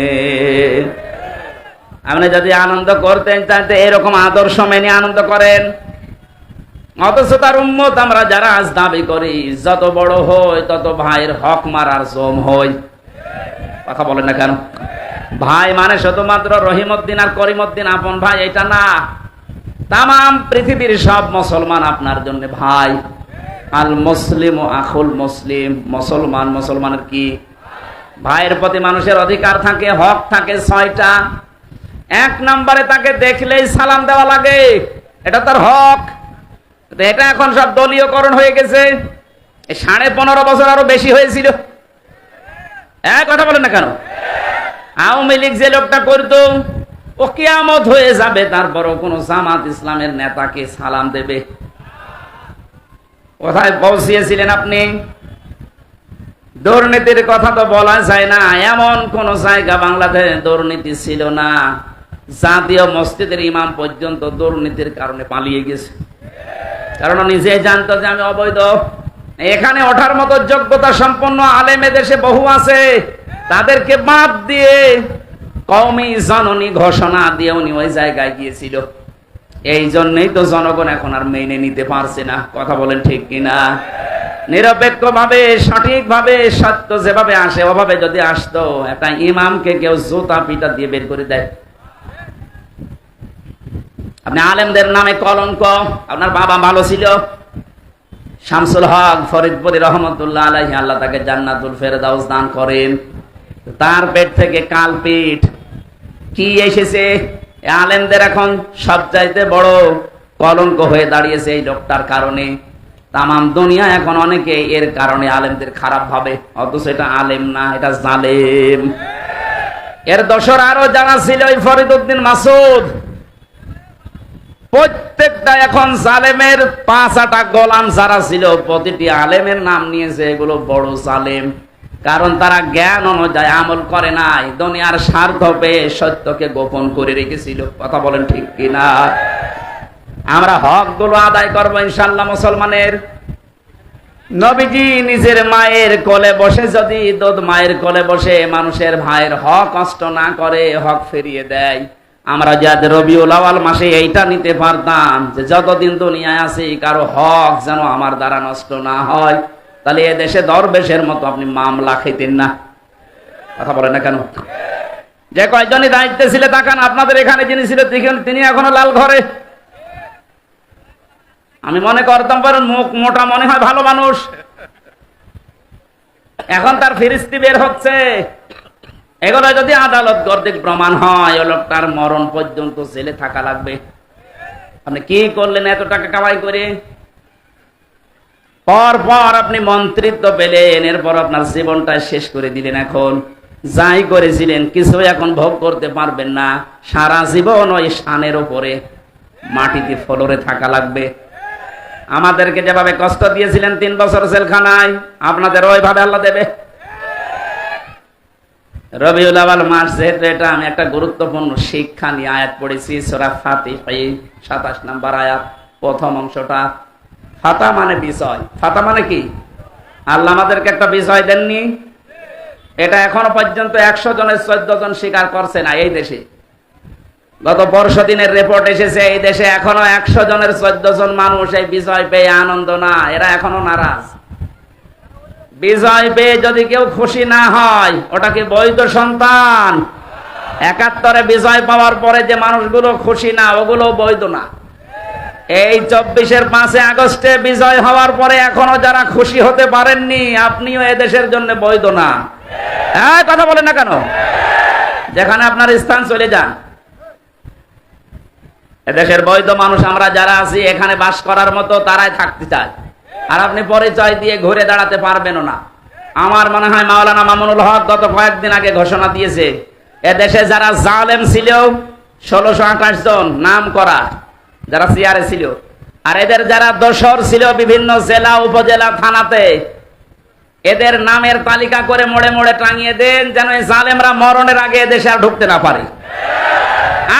Speaker 1: আপনি যদি আনন্দ করতেন চাইতে এরকম আদর্শ মেনে আনন্দ করেন। অথচ তার উম্মত আমরা যারা আজ দাবি করি, যত বড় হই তত ভাইয়ের হক মারার জম হই। কথা বলেন না কেন? ভাই মানে শুধুমাত্র রহিমউদ্দিন আর করিমউদ্দিন আপন ভাই, এটা না। তামাম পৃথিবীর সব মুসলমান আপনার জন্য ভাই। আল মুসলিম ও আখুল মুসলিম, মুসলমান মুসলমানের কি ভাইয়ের প্রতি মানুষের অধিকার থাকে, হক থাকে 6টা। 1 নম্বরে তাকে দেখলেই সালাম দেওয়া লাগে, এটা তার হক। এটা এখন সব দলীয়করণ হয়ে গেছে। 15.5 বছর আরো বেশি হয়েছিল। কথা বলেন না কেন? আওয়ামী লীগ যে লোকটা করতো, ও কিয়ামত হয়ে যাবে, তারপরও কোন জামাত ইসলামের নেতাকে সালাম দেবে? কোথায় পৌঁছিয়েছিলেন আপনি? দুর্নীতির কথা তো বলা যায় না, এমন কোন জায়গা বাংলাদেশে দুর্নীতি ছিল না। জাতীয় মসজিদের ইমাম পর্যন্ত দুর্নীতির কারণে পালিয়ে গেছে, কারণ নিজে জানতো যে আমি অবৈধ। এখানে ওঠার মতো যোগ্যতা সম্পন্ন আলেম এদেশে বহু আছে, তাদেরকে বাদ দিয়ে কওমি জননী ঘোষণা দিয়ে উনি ওই জায়গায় গিয়েছিল। এই জন্যই তো জনগণ এখন আর মেনে নিতে পারছে না। কথা বলেন ঠিক কিনা? নিরপেক্ষ ভাবে, সঠিক ভাবে, সত্য যেভাবে আসে ওভাবে যদি আসতো, একটা ইমামকে কেউ জুতা পিটা দিয়ে বের করে দেয়। আপনি আলেমদের নামে কলঙ্ক। আপনার বাবা ভালো ছিল, শামসুল হক ফরিদপুরি রহমতুল্লাহ আলাইহি, আল্লাহ তাকে জান্নাতুল ফেরদাউস দান করেন। তার পেট থেকে কালপিট কি এসেছে? আলেমদের এখন সবচাইতে বড় কলঙ্ক হয়ে দাঁড়িয়েছে এই লোকটার কারণে। তামাম দুনিয়া এখন অনেকে এর কারণে আলেমদের খারাপ ভাবে, অথচ এটা আলেম না, এটা জালেম। এর দোসর আরো যারা ছিল, ওই ফরিদউদ্দিন মাসুদ, প্রত্যেকটা এখন জালেমের 5-8 গোলাম যারা ছিল, প্রতিটি আলেমের নাম নিয়েছে, এগুলো বড় জালেম। কারণ তারা জ্ঞান অনুযায়ী আমল করে নাই, দুনিয়ার স্বার্থ পেয়ে সত্যকে গোপন করে রেখেছিল। কথা বলেন ঠিক কিনা? আমরা হক গুলো আদায় করবো ইনশাআল্লাহ মুসলমানের। নবীজি নিজের মায়ের কোলে বসে যদি দুধ মায়ের কোলে বসে মানুষের ভাইয়ের হক কষ্ট না করে, হক ফিরিয়ে দেয়, আমরা যাদের রবিউল আউয়াল মাসে এইটা নিতে পারতাম যে যতদিন দুনিয়ায় আছি কারো হক যেন আমার দ্বারা নষ্ট না হয়, তাহলে এ দেশে দরবেশের মতো আপনি মামলা খেতেন না। কথা বলেন না কেন? যে কয়জনই দায়িত্বে ছিল তাকান, আপনাদের এখানে যিনি ছিল তিনি এখনো লাল ঘরে। আমি মনে করতাম পারেন মুখ মোটা মনে হয় ভালো মানুষ, এখন তার ফিরিস্তি বের হচ্ছে। এগুলো যদি আদালত কর্তৃক প্রমাণ হয়, ও লোকটার মরণ পর্যন্ত জেলে থাকা লাগবে। আপনি কি করলেন এত টাকা কামাই করে? পর পর আপনি মন্ত্রিত্ব পেলেন, এরপর আপনার জীবনটা শেষ করে দিলেন। এখন যাই করেছিলেন কিছু এখন ভোগ করতে পারবেন না। সারা জীবন ওই শানের উপরে মাটিতে ফ্লোরে থাকা লাগবে। আমাদেরকে যেভাবে কষ্ট দিয়েছিলেন 3 বছর জেলখানায়, আপনাদের ওইভাবে আল্লাহ দেবে। রবিউল আউয়াল মাস যেহেতু, এটা আমি একটা গুরুত্বপূর্ণ শিক্ষা নিয়ে আয়াত পড়েছি, সূরা ফাতিহা 27 নম্বর আয়াত, প্রথম অংশটা। ফাতা মানে বিজয়। ফাতা মানে কি? আল্লাহ আমাদেরকে একটা বিজয় দেননি? এটা এখনো পর্যন্ত 100 জনের 14 জন স্বীকার করছে না এই দেশে। গত 12 দিনের রিপোর্ট এসেছে, এই দেশে এখনো 100 জনের 14 জন মানুষ এই বিজয় পেয়ে আনন্দ না, এরা এখনো নারাজ। বিজয় পেয়ে যদি কেউ খুশি না হয়, ওটা কি বৈধ সন্তান? 71-এ বিজয় পাওয়ার পরে যে মানুষগুলো খুশি না, ওগুলো বৈধ না। এই 24-এর 5 আগস্টে বিজয় হওয়ার পরে এখনো যারা খুশি হতে পারেননি, আপনিও এদেশের জন্য বৈধ না। হ্যাঁ, কথা বলেন না কেন? যেখানে আপনার স্থান চলে যান। এদেশের বৈধ মানুষ আমরা যারা আছি, এখানে বাস করার মতো তারাই থাকতে চায়। আর আপনি পরিচয় দিয়ে ঘুরে দাঁড়াতে পারবেনও না। আমার মনে হয় মাওলানা মামুনুল হক গত কয়েকদিন আগে ঘোষণা দিয়েছে, এদেশে যারা জালেম ছিল 1628 জন নাম করা, যারা চেয়ারে ছিল, আর এদের যারা দোসর ছিল বিভিন্ন জেলা উপজেলা থানাতে, এদের নামের তালিকা করে মোড়ে মোড়ে টাঙিয়ে দেন, যেন এই জালেমরা মরণের আগে এদেশে আর ঢুকতে না পারে।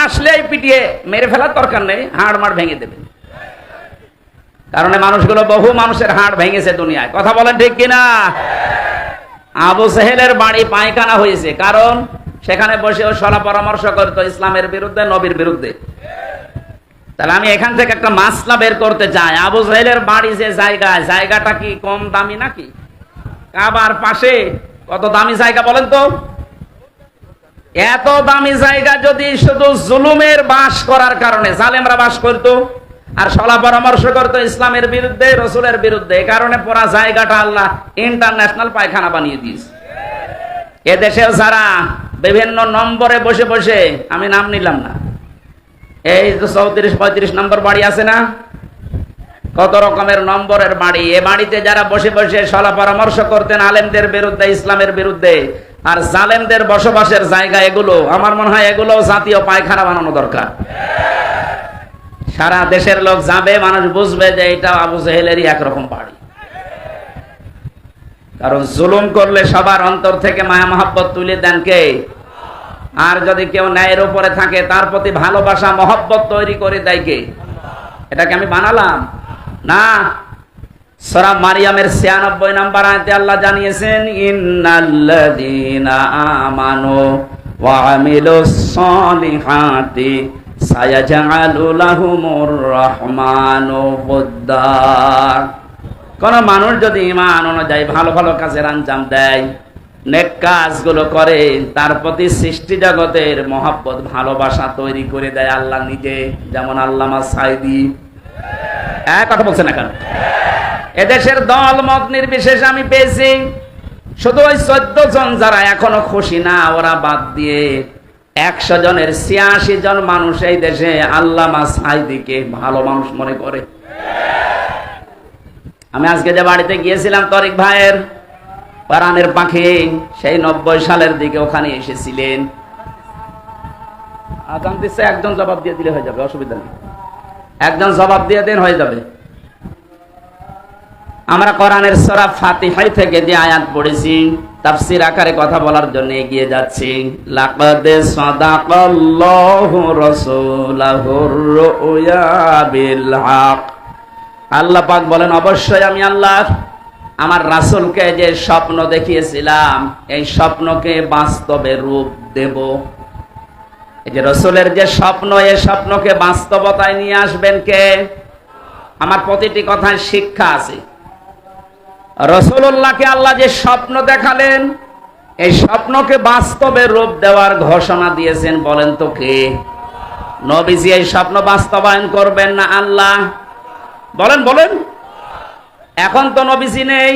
Speaker 1: আসলেই পিটিয়ে মেরে ফেলার দরকার নেই, হাড় মাড় ভেঙে দেবেন। কারণ মানুষগুলো বহু মানুষের হাড় ভেঙেছে দুনিয়ায়। কথা বলেন ঠিক কিনা? আবু জেহেলের বাড়ি পায়খানা হয়েছে, কারণ সেখানে বসে ও সলা পরামর্শ করতো ইসলামের বিরুদ্ধে, নবীর বিরুদ্ধে। তাহলে আমি এখান থেকে একটা মাসলা বের করতে চাই, আবু জেহেলের বাড়ি যে জায়গাটা কি কম দামি নাকি? কাবার পাশে কত দামি জায়গা বলেন তো? এত দামি জায়গা যদি শুধু জুলুমের বাস করার কারণে জালেমরা বাস করতো আর সলা পরামর্শ করতো ইসলামের বিরুদ্ধে, রসুলের বিরুদ্ধে, এই কারণে পুরা জায়গাটা আল্লাহ ইন্টারন্যাশনাল পায়খানা বানিয়ে দিয়েছে। এদেশেও যারা বিভিন্ন নম্বরে বসে বসে, আমি নাম নিলাম না, এই 34-35 নম্বর বাড়ি আছে না, কত রকমের নম্বরের বাড়ি, এ বাড়িতে যারা বসে বসে সলা পরামর্শ করতেন আলেমদের বিরুদ্ধে, ইসলামের বিরুদ্ধে, আর জালেমদের বসবাসের জায়গা এগুলো, আমার মনে হয় এগুলো জাতীয় পায়খানা বানানো দরকার। সারা দেশের লোক যাবে, মানুষ বুঝবে যে এটা আবু জেহেলেরই একরকম বাড়ি। কারণ জুলুম করলে সবার অন্তর থেকে মায়া মহব্বত তুলে দেন কে? আর যদি কেউ ন্যায়ের উপরে থাকে, তার প্রতি ভালোবাসা মহব্বত তৈরি করে দেয় কে? এটাকে আমি বানালাম না। সূরা মারিয়ামের 96 নম্বর আয়াতে আল্লাহ জানিয়েছেন, ইন্নাল্লাযীনা আমানু ওয়া আমিলুস সলিহাতি সায়াজআলু লাহুমুর রহমানু উদ্দা। কোন মানুষ যদি ঈমান অনুযায়ী ভালো ভালো কাজের আঞ্জাম দেয়, নেক কাজগুলো করে, তার প্রতি সৃষ্টি জগতের মহব্বত ভালোবাসা তৈরি করে দেয় আল্লাহ নিজে। যেমন আল্লামা সাঈদী, কথা বলছে না কেন? এদেশের দল মত নির্বিশেষে আমি পেয়েছি, শুধু ওই 14 জন যারা এখনো খুশি না, ওরা বাদ দিয়ে 100 জনের 86 জন মানুষ এই দেশে আল্লামা সাঈদীকে ভালো মানুষ মনে করে। আমি আজকে যে বাড়িতে গিয়েছিলাম তরিক ভাইয়ের, প্রাণের পাখি, সেই 90 সালের দিকে ওখানে এসেছিলেন। আজান দিচ্ছে, একজন জবাব দিয়ে দিলে হয়ে যাবে, অসুবিধা নেই, একজন জবাব দিয়ে দেন, হয়ে যাবে। আমরা কোরআনের সূরা ফাতিহা থেকে যে আয়াত পড়েছি, তাফসীর আকারে কথা বলার জন্য এগিয়ে যাচ্ছি। লাকাদ সাদাকাল্লাহু রাসূলাহুর রুয়া বিল হক। আল্লাহ পাক বলেন, অবশ্যই আমি আল্লাহ আমার রাসূলকে যে স্বপ্ন দেখিয়েছিলাম এই স্বপ্নকে বাস্তবে রূপ দেব। এই যে রাসূলের যে স্বপ্ন, এই স্বপ্নকে বাস্তবতায় নিয়ে আসবেন কে? আমার প্রতিটি কথায় শিক্ষা আছে। রাসূলুল্লাহকে আল্লাহ যে স্বপ্ন দেখালেন এই স্বপ্নকে বাস্তবে রূপ দেওয়ার ঘোষণা দিয়েছেন, বলেন তো কে? নবীজি এই স্বপ্ন বাস্তবায়ন করবেন না আল্লাহ? বলেন বলেন। এখন তো নবীজি নেই।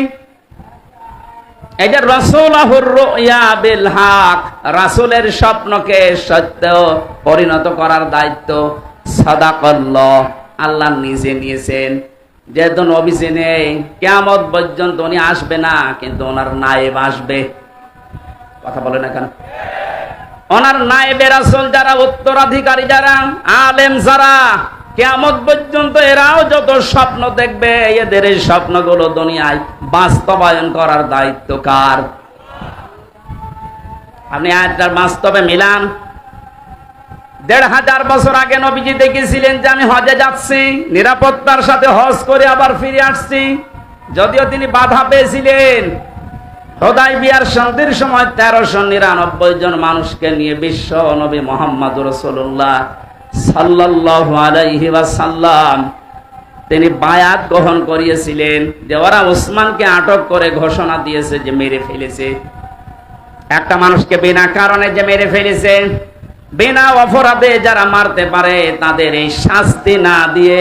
Speaker 1: এই যে রাসূলাহুর রুয়া বিল হক, রাসূলের স্বপ্নকে সত্য পরিণত করার দায়িত্ব সাদাকাল্লাহ আল্লাহ নিজে নিয়েছেন। যেহেতু নবীজি নেই, কিয়ামত পর্যন্ত উনি আসবে না, কিন্তু ওনার নায়েব আসবে। কথা বলে না কেন? ওনার নায়েবে রাসূল যারা, উত্তরাধিকারী যারা, আলেম যারা, কিয়ামত পর্যন্ত এরাও যত স্বপ্ন দেখবে, এদের এই স্বপ্নগুলো দুনিয়ায় বাস্তবায়ন করার দায়িত্ব কার? আপনি আয়াতটার বাস্তবে মিলান। ১৫০০ বছর আগে নবীজি দেখেছিলেন যে আমি হজে যাচ্ছি, নিরাপত্তার সাথে হজ করে আবার ফিরে আসছি। যদিও তিনি বাধা পেয়েছিলেন। হুদায়বিয়ার সন্ধির সময় ১৩৯৯ জন মানুষকে নিয়ে বিশ্ব নবী মুহাম্মদ রাসূলুল্লাহ সাল্লাল্লাহু আলাইহি ওয়াসাল্লাম তিনি বায়াত গ্রহণ করিয়েছিলেন যে ওরা ওসমানকে আটক করে ঘোষণা দিয়েছে যে মেরে ফেলেছে। একটা মানুষকে বিনা কারণে যে মেরে ফেলেছে, বিনা অপরাধে যারা মারতে পারে তাদের এই শাস্তি না দিয়ে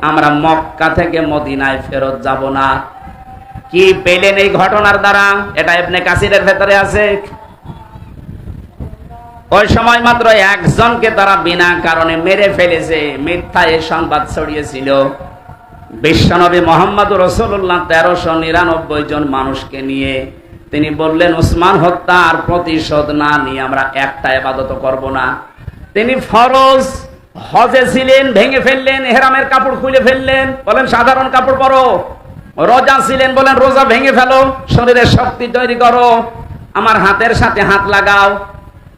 Speaker 1: আমরা মক্কা থেকে মদিনায় ফেরত যাব না। কি পেলেন এই ঘটনার দ্বারা? এটা ইবনে কাসিরের ভেতরে আছে। ওই সময় মাত্র একজনকে তারা বিনা কারণে মেরে ফেলেছে, মিথ্যা এই সংবাদ ছড়িয়েছিল। বিশ্বনবী মুহাম্মদ রাসূলুল্লাহ ১৩৯৯ জন মানুষকে নিয়ে তিনি বললেন, ওসমান হত্যার প্রতিশোধ না নিয়ে আমরা একটা ইবাদত করব না। তিনি ফরজ হজে ছিলেন, ভেঙে ফেললেন, ইহরামের কাপড় খুলে ফেললেন, বলেন সাধারণ কাপড় পরো। রোজা ছিলেন, বলেন রোজা ভেঙে ফেলো, শরীরের শক্তি তৈরি করো, আমার হাতের সাথে হাত লাগাও।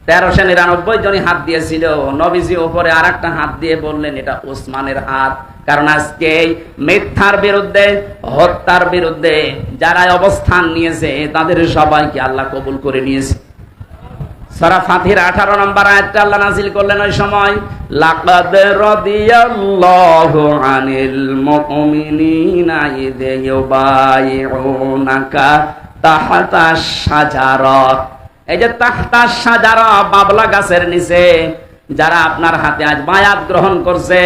Speaker 1: ১৩৯৯ জনই হাত দিয়েছিল। নবীজি উপরে আর একটা হাত দিয়ে বললেন এটা ওসমানের হাত। কারণ আজকে মিথ্যার বিরুদ্ধে, হত্যার বিরুদ্ধে যারা অবস্থান নিয়েছে তাদের সবাইকে আল্লাহ কবুল করে নিয়েছে। সূরা ফাতিহার ১৮ নম্বর আয়াতটা আল্লাহ নাযিল করলেন ওই সময়, লাকাদ রাদিয়াল্লাহু আনিল মুমিনিনা ইয ইউবাইউনাকা তাহতাশ শাজারা। এই যে তাহতাশ শাজারা, বাবলা গাছের নিচে যারা আপনার হাতে আজ বায়াত গ্রহণ করছে,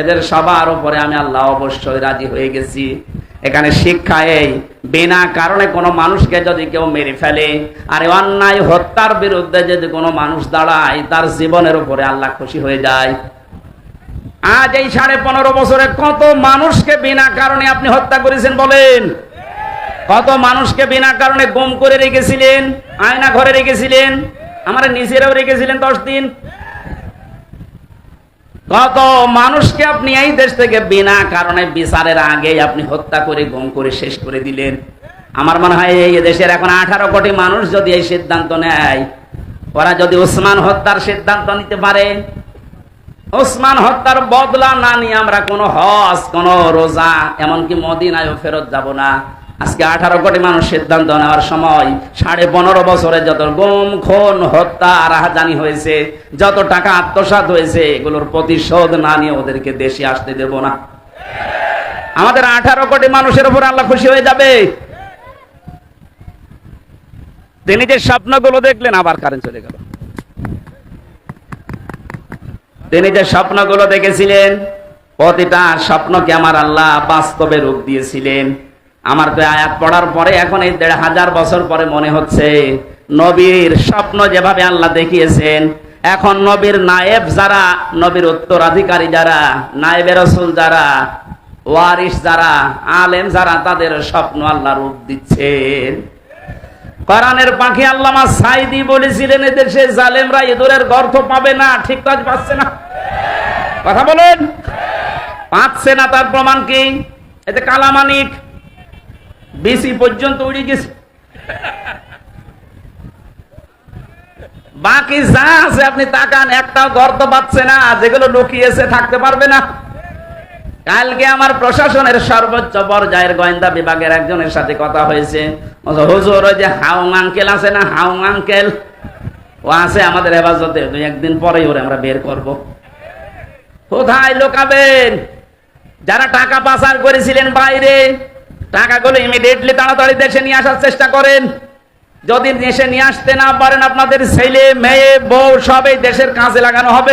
Speaker 1: এদের সবার উপরে আমি আল্লাহ অবশ্যই রাজি হয়ে গেছি। এখানে শিক্ষা এই, বিনা কারণে কোনো মানুষকে যদি কেউ মেরে ফেলে আর অন্যায় হত্যার বিরুদ্ধে যদি কোনো মানুষ দাঁড়ায়, তার জীবনের উপরে আল্লাহ খুশি হয়ে যায়। আজ এই ১৫.৫ বছরে কত মানুষকে বিনা কারণে আপনি হত্যা করেছেন বলেন? কত মানুষকে বিনা কারণে গুম করে রেখেছিলেন, আয়না ঘরে রেখেছিলেন, আমার নিজেরাও রেখেছিলেন 10 দিন। কত মানুষকে আপনি এই দেশ থেকে বিনা কারণে বিচারের আগে আপনি হত্যা করে গুম করে শেষ করে দিলেন। আমার মনে হয় এই দেশের এখন 18 কোটি মানুষ যদি এই সিদ্ধান্ত নেয়, ওরা যদি ওসমান হত্যার সিদ্ধান্ত নিতে পারে, ওসমান হত্যার বদলা না নিয়ে আমরা কোনো হজ, কোনো রোজা, এমনকি মদিনায়ও ফেরত যাব না। আজকে 18 কোটি মানুষ সিদ্ধান্ত নেওয়ার সময় 15.5 বছরে যত গুম, খুন, হত্যা, রাহাজানি হয়েছে, যত টাকা আত্মসাৎ হয়েছে, এগুলোর প্রতিশোধ না নিয়ে ওদেরকে দেশে আসতে দেব না। আমাদের 18 কোটি মানুষের উপর আল্লাহ খুশি হয়ে যাবে। তিনি যে স্বপ্নগুলো দেখলেন, আবার কারেন্ট চলে গেল। তিনি যে স্বপ্নগুলো দেখেছিলেন, প্রতিটা স্বপ্নকে আমার আল্লাহ বাস্তবে রূপ দিয়েছিলেন। আমার তো আয়াত পড়ার পরে এখন এই ১৫০০ বছর পরে মনে হচ্ছে নবীর স্বপ্ন যেভাবে আল্লাহ দেখিয়েছেন, এখন নবীর নায়েব যারা, নবীর উত্তরাধিকারী যারা, নায়েবে রাসূল যারা, ওয়ারিস যারা, আলেম যারা, তাদের স্বপ্ন আল্লাহ রূপ দিচ্ছেন। কোরআনের পাখি আল্লামা সাঈদী বলেছিলেন, এদেশে জালেমরা ইঁদুরের গর্ত পাবে না। ঠিক কাজ পাচ্ছে না? কথা বলেন। পাচ্ছে না, তার প্রমাণ কি? এতে কালামানিক বিসি পর্যন্ত উড়ে গেছে। বাকি যা আছে আপনি তাকান, একটাও গর্ত পাচ্ছে না, যেগুলো লুকিয়েছে থাকতে পারবে না। কালকে আমার প্রশাসনের সর্বোচ্চ পর্যায়ের গোয়েন্দা বিভাগের একজনের সাথে কথা হয়েছে। হুজুর, ওই যে হাউং আঙ্কেল আছে না, হাউং আঙ্কেল, ও আছে আমাদের হেফাজতে, 2-1 দিন পরেই ওরে আমরা বের করব। কোথায় লুকাবেন? যারা টাকা পাচার করেছিলেন বাইরে, টাকাগুলো ইমিডিয়েটলি তাড়াতাড়ি দেশে নিয়ে আসার চেষ্টা করেন। যদি দেশে নিয়ে আসতে না পারেন, আপনাদের ছেলে মেয়ে বউ সবই দেশের কাজে লাগানো হবে,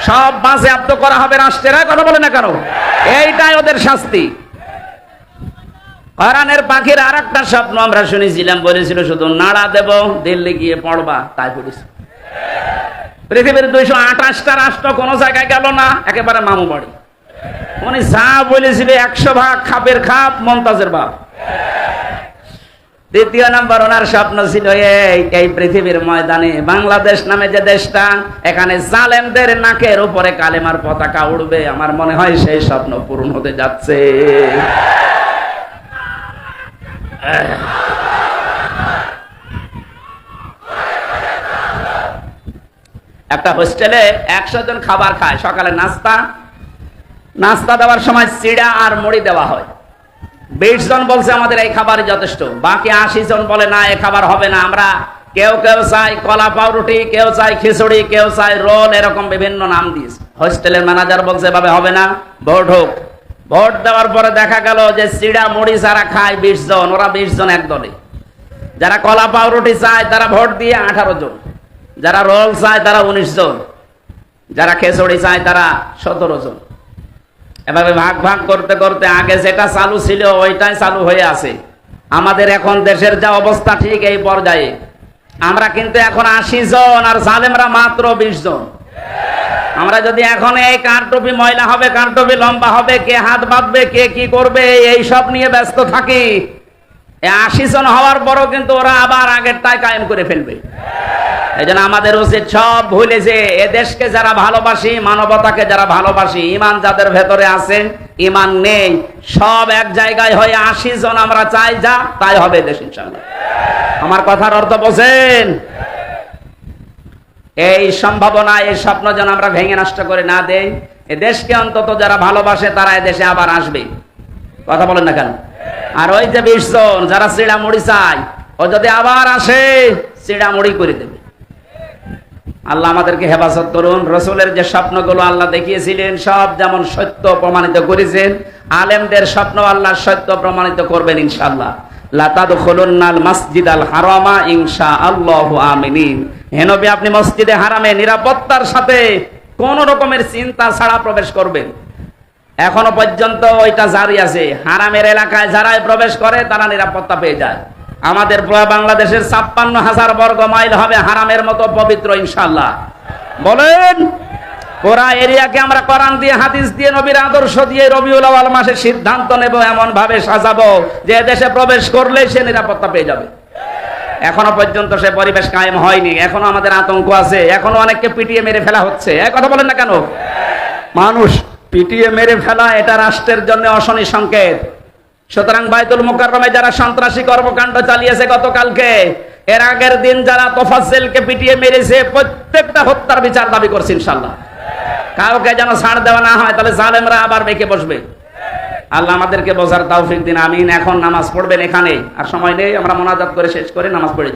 Speaker 1: সব বাজেয়াপ্ত করা হবে রাষ্ট্রের। কথা বলে না কেন? এইটাই ওদের শাস্তি। কোরআনের পাখির আর একটা স্বপ্ন আমরা শুনেছিলাম, বলেছিল শুধু নাড়া দেব, দিল্লি গিয়ে পড়বা, তাই পড়েছে। পৃথিবীর 228টা রাষ্ট্র কোন জায়গায় গেল না, একেবারে মামু বাড়ি। উনি যা বলেছিল 100 ভাগ খাপের খাপ, মমতাজের বাপ। দ্বিতীয় নাম্বার ওনার স্বপ্ন ছিল এই পৃথিবীর ময়দানে বাংলাদেশ নামে যে দেশটা, এখানে জালেমদের নাকের উপরে কালেমার পতাকা উড়বে। আমার মনে হয় সেই স্বপ্ন পূরণ হতে যাচ্ছে। একটা হোস্টেলে 100 জন খাবার খায়, সকালে নাস্তা দেওয়ার সময় চিড়া আর মুড়ি দেওয়া হয়। 20 জন বলছে আমাদের এই খাবারই যথেষ্ট, বাকি 80 জন বলে না, এই খাবার হবে না, আমরা কেউ চাই কলা পাউরুটি, কেউ চাই খিচুড়ি, কেউ চাই রোল, এরকম বিভিন্ন নাম দিস। হোস্টেলের ম্যানেজার বলছে এভাবে হবে না, ভোট হোক। ভোট দেওয়ার পরে দেখা গেল যে চিড়া মুড়ি যারা খায় 20 জন, ওরা 20 জন এক দলে। যারা কলা পাউরুটি চায় তারা ভোট দিয়ে 18 জন, যারা রোল চায় তারা 19 জন, যারা খিচুড়ি চায় তারা 17 জন। এভাবে ভাগ ভাগ করতে করতে আগে যেটা চালু ছিল ওইটাই চালু হয়ে আছে। আমাদের এখন দেশের যা অবস্থা ঠিক এই পর্যায়ে, আমরা কিন্তু এখন 80 জন আর জালেমরা মাত্র 20 জন। আমরা যদি এখন এই কার টুপি ময়লা হবে, কার টুপি লম্বা হবে, কে হাত বাঁধবে, কে কি করবে, এই সব নিয়ে ব্যস্ত থাকি, 80 জন হওয়ার পরও কিন্তু ওরা আবার আগেরটাই কায়েম করে ফেলবে। এই জন্য আমাদের উচিত সব ভুলে যে এ দেশকে যারা ভালোবাসি, মানবতাকে যারা ভালোবাসি, ইমান যাদের ভেতরে আছে, ইমান নেই, সব এক জায়গায় হয়ে 80 জন আমরা চাই, যা তাই হবে দেশ ইনশাআল্লাহ। আমার কথার অর্থ বোঝেন? এই সম্ভাবনা, এই স্বপ্ন যেন আমরা ভেঙে নষ্ট করে না দেই। এ দেশকে অন্তত যারা ভালোবাসে তারা এ দেশে আবার আসবে। কথা বলেন না কেন? আর ওই যে 20 জন যারা চিড়া মুড়ি চায়, ও যদি আবার আসে চিড়া মুড়ি করে দেবে। আল্লাহ আমাদেরকে হেফাজত করুন। রসুলের যে স্বপ্নগুলো আল্লাহ দেখিয়েছিলেন সব যেমন সত্য প্রমাণিত করেছেন, আলেমদের স্বপ্ন আল্লাহ সত্য প্রমাণিত করবেন ইনশাআল্লাহ। লা তাদখুলুন্নাল মাসজিদাল হারামা ইনশাআল্লাহু আমিনিন। হে নবী, আপনি মসজিদে হারামে নিরাপত্তার সাথে কোন রকমের চিন্তা ছাড়া প্রবেশ করবেন। এখনো পর্যন্ত ওইটা জারি আছে, হারামের এলাকায় যারাই প্রবেশ করে তারা নিরাপত্তা পেয়ে যায়। আমাদের বাংলাদেশের 56,000 বর্গ মাইল হবে হারামের মতো পবিত্র ইনশাআল্লাহ। বলেন, পুরা এরিয়াকে আমরা কোরআন দিয়ে, হাদিস দিয়ে, নবীর আদর্শ দিয়ে রবিউল আউয়াল মাসে সিদ্ধান্ত নেব, এমন ভাবে সাজাবো যে দেশে প্রবেশ করলে সে নিরাপত্তা পেয়ে যাবে। এখনো পর্যন্ত সে পরিবেশ কায়েম হয়নি, এখনো আমাদের আতঙ্ক আছে, এখনো অনেককে পিটিয়ে মেরে ফেলা হচ্ছে। এক কথা বলেন না কেন? মানুষ পিটিয়ে মেরে ফেলা এটা রাষ্ট্রের জন্য অশনি সংকেত। সুতরাং বাইতুল মুকাররমে যারা সন্ত্রাসী কর্মকাণ্ড চালিয়েছে গতকালকে, এর আগের দিন যারা তোফাজ্জেলকে পিটিয়ে মেরেছে, প্রত্যেকটা হত্যার বিচার দাবি করছে ইনশাআল্লাহ। কাউকে যেন ছাড় দেওয়া না হয়, তাহলে জালেমরা আবার বেঁকে বসবে। আল্লাহ আমাদেরকে বোঝার তৌফিক দিন, আমিন। এখন নামাজ পড়বেন এখানে, আর সময় নেই, আমরা মোনাজাত করে শেষ করে নামাজ পড়ে যান।